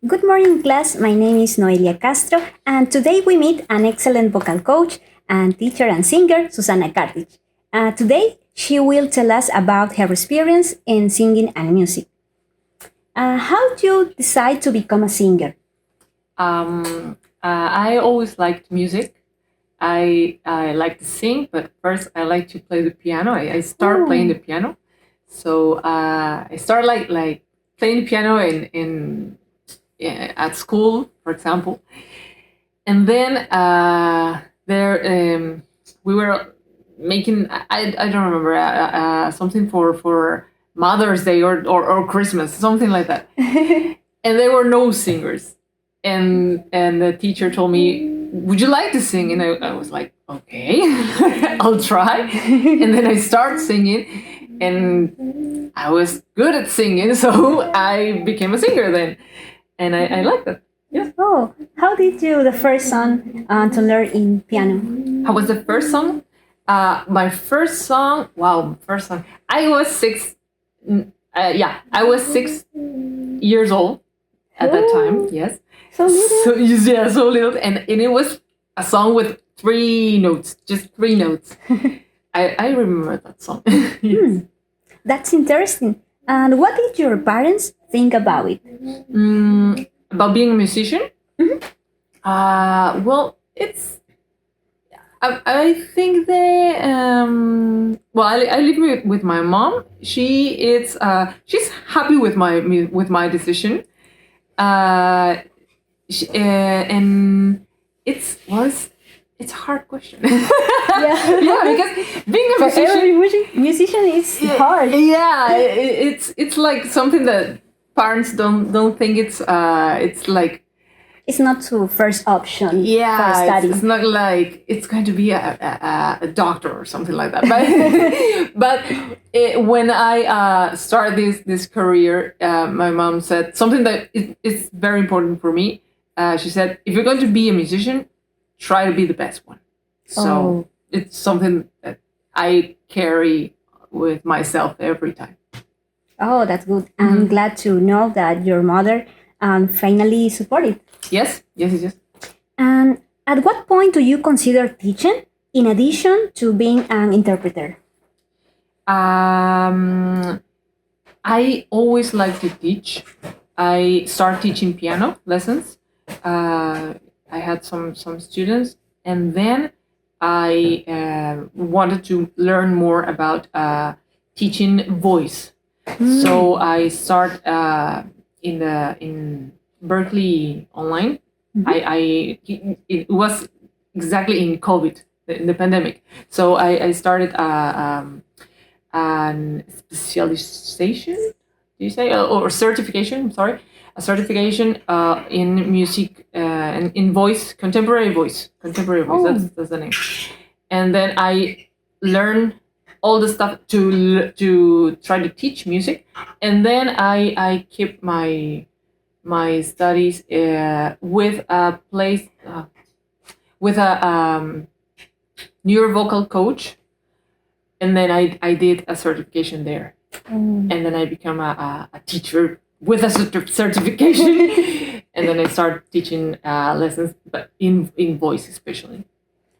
Good morning, class. My name is Noelia Castro, and today we meet an excellent vocal coach and teacher and singer, Susana Cardich. Today, she will tell us about her experience in singing and music. How did you decide to become a singer? I always liked music. I like to sing, but first I like to play the piano. I started playing the piano, so I started like playing the piano in at school, for example, and then there we were making I don't remember something for Mother's Day or Christmas, something like that, and there were no singers, and the teacher told me, would you like to sing? And I was like, okay, I'll try. And then I started singing, and I was good at singing, so I became a singer then, and I liked it. Yeah. Oh, how did you the first song to learn in piano? How was the first song? My first song. Wow, first song. I was six. Yeah, I was 6 years old at that time. Yes. So little. So yeah, so little, and it was a song with 3 notes, just 3 notes. I remember that song. Yes. That's interesting. And what did your parents think about it? About being a musician. Well, it's. I think they. Well, I live with my mom. She's happy with my decision. And it's a hard question. Yeah, Yeah, because being a for musician, every musician is hard. yeah, it's like something that parents don't think it's like, It's not the first option for yeah, study. it's not like it's going to be a doctor or something like that. But when I started this career, my mom said something that is very important for me. She said, if you're going to be a musician, try to be the best one. So Oh. it's something that I carry with myself every time. Oh, that's good. I'm glad to know that your mother finally supported. Yes, yes, yes, yes. And at what point do you consider teaching in addition to being an interpreter? I always like to teach. I started teaching piano lessons. I had some students, and then I wanted to learn more about teaching voice. So I start in Berkeley online. It was exactly in COVID, in the pandemic. So I started an specialization, do you say, or certification? I'm sorry, a certification in music and in voice, contemporary voice, contemporary voice. That's the name. And then I learn all the stuff to try to teach music, and then I keep my studies with a place with a neurovocal coach, and then I did a certification there, and then I become a teacher with a certification, and then I start teaching lessons, but in voice especially.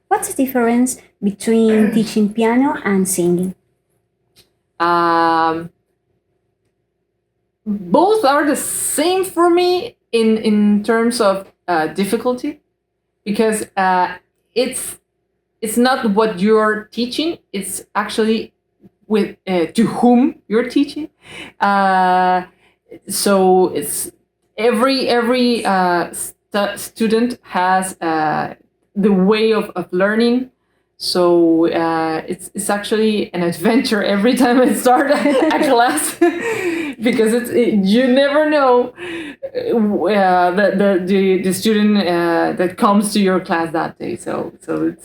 What's the difference between teaching piano and singing? Both are the same for me in terms of difficulty, because it's not what you're teaching, it's actually with to whom you're teaching. So it's every student has the way of learning. So it's actually an adventure every time I start a class, because you never know the student that comes to your class that day. So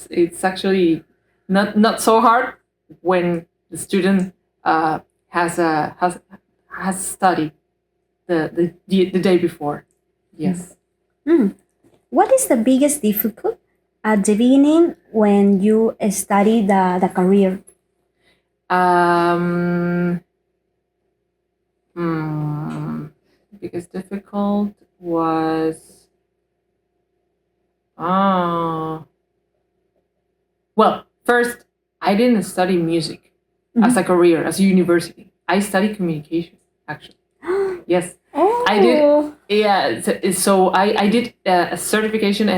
it's actually not so hard when the student has studied the day before. Yes. What is the biggest difficulty at the beginning when you study the career? Biggest difficult. was uh, well, first I didn't study music as a career, as a university. I studied communication, actually. Yes, Oh. I did. Yeah, so I did a certification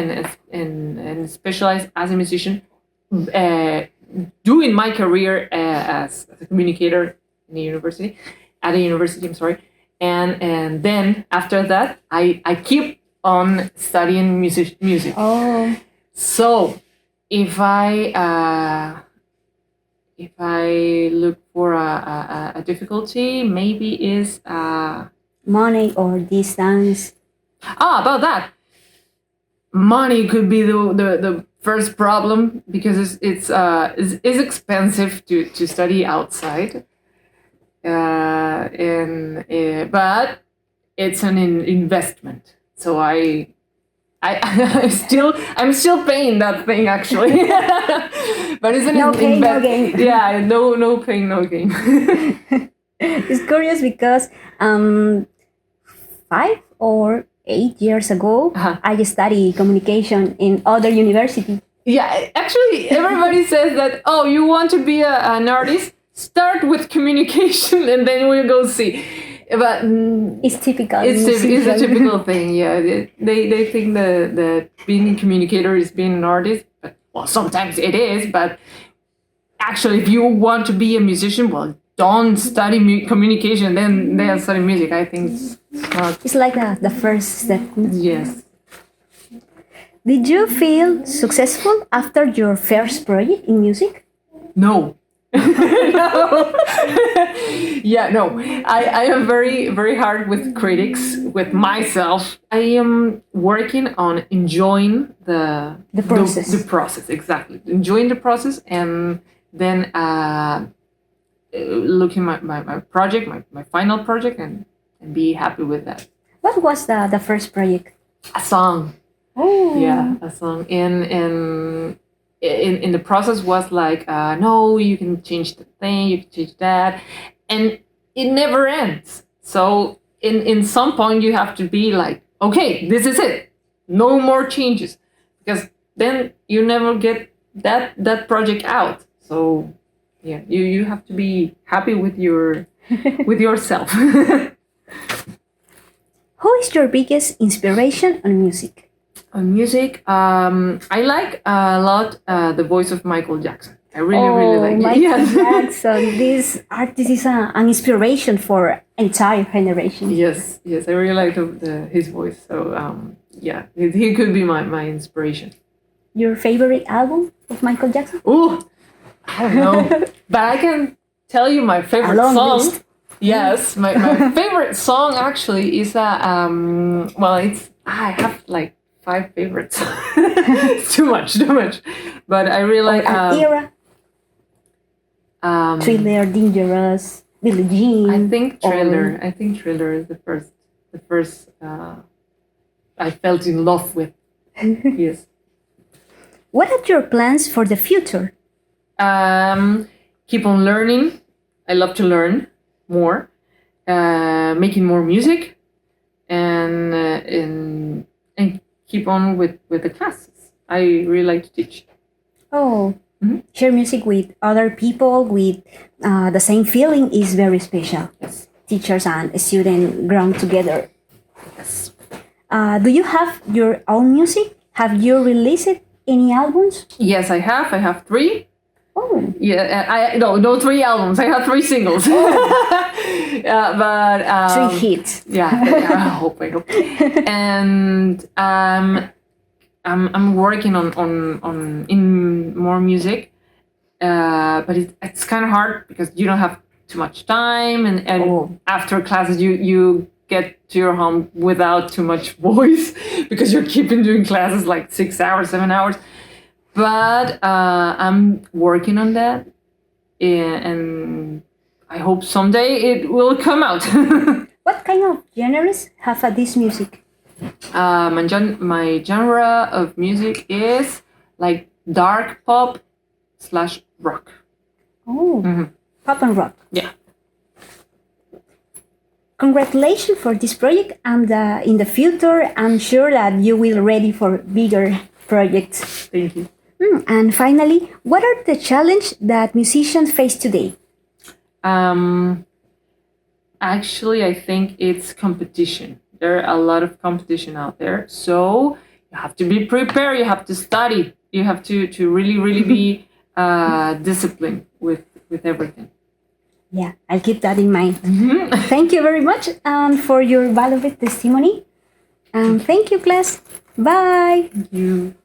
and specialized as a musician, doing my career as a communicator in the university, at a university. I'm sorry, and then after that, I keep on studying music. Oh. So if I look for a difficulty, maybe is Money or distance. about that. Money could be the first problem because it's expensive to study outside, and but it's an investment. So I'm still paying that thing actually, but it's an No pain, no gain. Yeah, no pain, no gain. It's curious because 5 or 8 years ago, I studied communication in other university. Yeah, actually, everybody says that. Oh, you want to be an artist? Start with communication, and then we'll go see. But It's typical. it's a typical thing. Yeah, they think that being a communicator is being an artist. But well, sometimes it is. But actually, if you want to be a musician, well, don't study communication. Then study music. I think it's not. It's like the first step. Yes. Did you feel successful after your first project in music? No. No. Yeah, no. I am very, very hard with critics, with myself. I am working on enjoying the process. The process, exactly. Enjoying the process, and then looking my project, my final project, and be happy with that. What was the first project? A song. Oh. Yeah, a song. And in the process was like, no, you can change the thing, you can change that, and it never ends. So in some point you have to be like, okay, this is it, no more changes, because then you never get that project out. So yeah, you have to be happy with with yourself. Who is your biggest inspiration on music? On music, I like a lot the voice of Michael Jackson. I really like it. Michael Yes. Jackson. This artist is an inspiration for entire generation. Yes, I really like his voice. So yeah, he could be my inspiration. Your favorite album of Michael Jackson? Oh, I don't know, but I can tell you my favorite long song. list. Yes, my favorite song actually is well, it's I have like 5 favorites. too much. But I really like An era. Thriller, Dangerous, Billie Jean. I think Thriller. I think Thriller is the first I felt in love with. Yes. What are your plans for the future? Keep on learning. I love to learn more. Making more music, and keep on with the classes. I really like to teach. Oh, share music with other people with the same feeling is very special. Yes. Teachers and students grown together. Yes. Do you have your own music? Have you released any albums? Yes, I have. I have 3. Oh. Yeah, no 3 albums. I have 3 singles. But 3 hits. Yeah, I hope. And I'm working on in more music, but it's kind of hard because you don't have too much time, and after classes you get to your home without too much voice because you're keeping doing classes like 6 hours, 7 hours. But I'm working on that, and I hope someday it will come out. What kind of genres have this music? My genre of music is like dark pop / rock. Oh, pop and rock. Yeah. congratulations for this project, and in the future, I'm sure that you will ready for bigger projects. Thank you. And finally, what are the challenges that musicians face today? Actually, I think it's competition. There are a lot of competition out there. So you have to be prepared. You have to study. You have to really be disciplined with everything. Yeah, I'll keep that in mind. Thank you very much for your valuable testimony. And thank you, class. Bye. Thank you.